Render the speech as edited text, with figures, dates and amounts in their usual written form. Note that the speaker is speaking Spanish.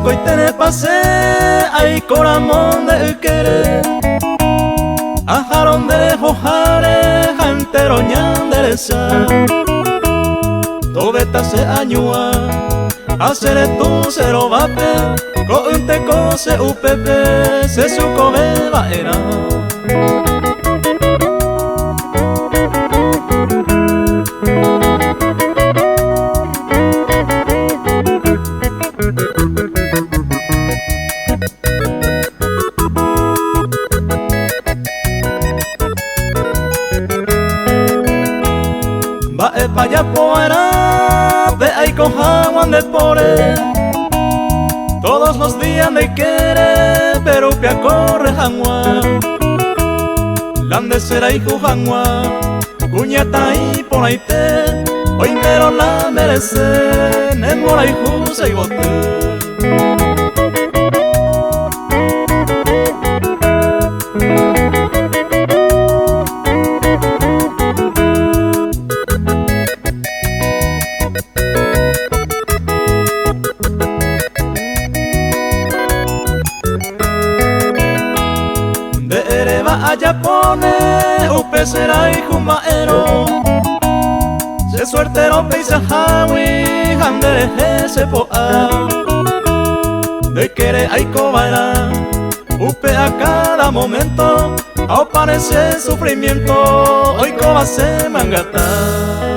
coitene pase ay coramón de querer ajaron de jojare jantero ñanderesa tobeta se añua hacer tu cero vape co un teco se upepe se su coveva era vaya poera de ahí coja de pore todos los días de quiere pero pia corre jangua lande será hijo jangua cuñata y por ahí te hoy mero la merece nemora y jusa y bote allá pone upe será y jumaero se suertero paisajawi jandereje se poa de querer hay cobara upe a cada momento aparece sufrimiento hoy coba se mangata.